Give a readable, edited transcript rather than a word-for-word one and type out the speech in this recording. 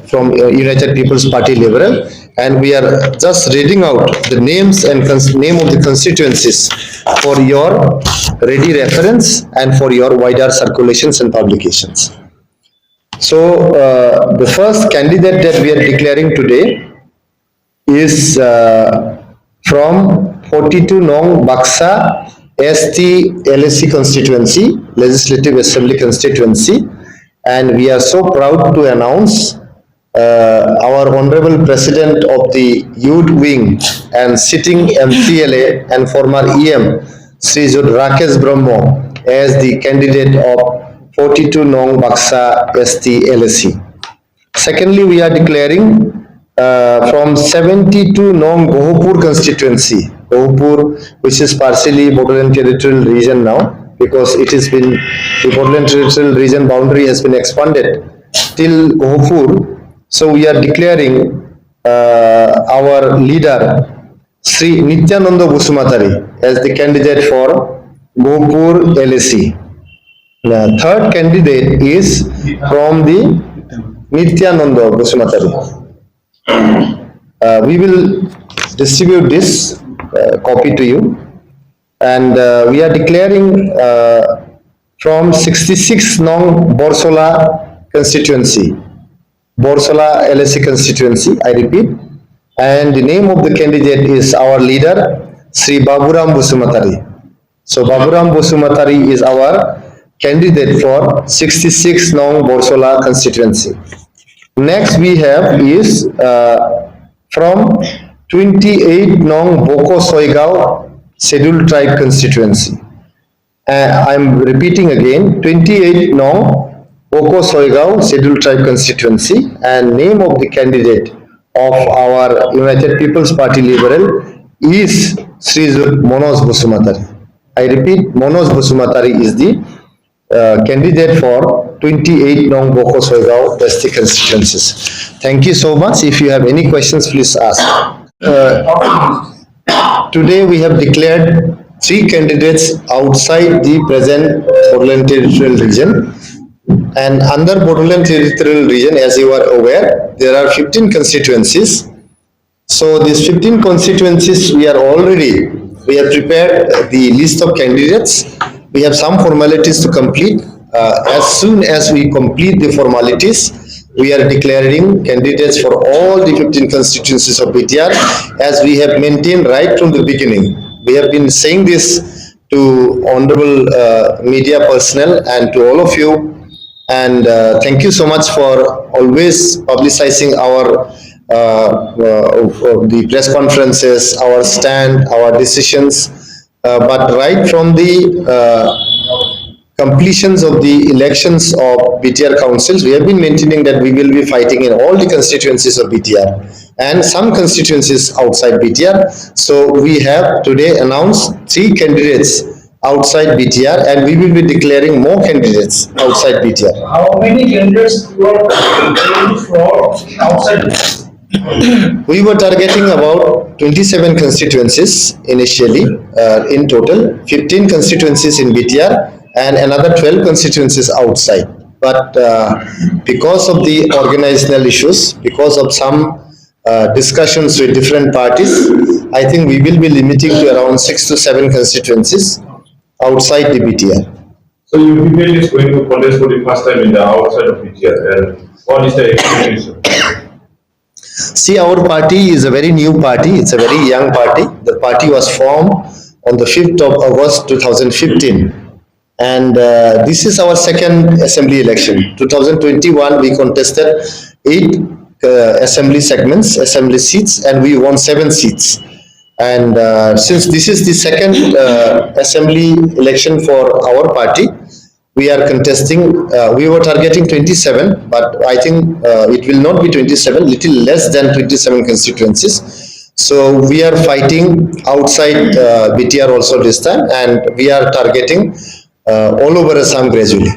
from United People's Party Liberal, and we are just reading out the names and name of the constituencies for your ready reference and for your wider circulations and publications. So the first candidate that we are declaring today is from 42 Nong Baksa ST LSC constituency, Legislative Assembly constituency, and we are so proud to announce our Honorable President of the Youth Wing and sitting MCLA and former EM, Sri Rakesh Brahmo, as the candidate of 42 Nong Baksa ST LSC. Secondly, we are declaring from 72 Nong Bohopur constituency, Bohopur, which is partially Bodoland territorial region now, because it has been, the Bodoland territorial region boundary has been expanded till Bohopur. So we are declaring our leader, Sri Nityananda Busumatari, as the candidate for Bohopur LSC. The third candidate is from the Nityananda Busumatari. We will distribute this copy to you, and we are declaring from 66 Nong Borsola constituency, Borsola LSC constituency, I repeat, and the name of the candidate is our leader, Sri Baburam Busumatari. So Baburam Busumatari is our candidate for 66 Nong Borsola constituency. Next we have is from 28 Nong Boko Soigao Scheduled Tribe constituency. I am repeating again, 28 Nong Boko Soigao Scheduled Tribe constituency, and name of the candidate of our United People's Party Liberal is Sri Manoj Busumatari. I repeat, Manoj Busumatari is the candidate for 28 Nong Boko Soigao ST constituencies. Thank you so much. If you have any questions, please ask. Today we have declared 3 candidates outside the present Bodoland territorial region, and under Bodoland territorial region, as you are aware, there are 15 constituencies. So these 15 constituencies, we have prepared the list of candidates. We have some formalities to complete. As soon as we complete the formalities, we are declaring candidates for all the 15 constituencies of BTR, as we have maintained right from the beginning. We have been saying this to honorable media personnel and to all of you, and thank you so much for always publicizing our the press conferences, our stand, our decisions. But right from the completions of the elections of BTR councils, we have been maintaining that we will be fighting in all the constituencies of BTR and some constituencies outside BTR. So we have today announced 3 candidates outside BTR, and we will be declaring more candidates outside BTR. How many candidates were for outside? We were targeting about 27 constituencies initially, in total, 15 constituencies in BTR and another 12 constituencies outside. But because of the organizational issues, because of some discussions with different parties, I think we will be limiting to around 6 to 7 constituencies outside the BTR. So UPPL is going to contest for the first time in the outside of BTR, and what is the expectation? See, our party is a very new party. It's a very young party. The party was formed on the 5th of August 2015. And this is our second assembly election. 2021, we contested 8 assembly segments, assembly seats, and we won 7 seats. And since this is the second assembly election for our party, we are contesting, we were targeting 27, but I think it will not be 27, little less than 27 constituencies. So we are fighting outside BTR also this time, and we are targeting all over Assam gradually.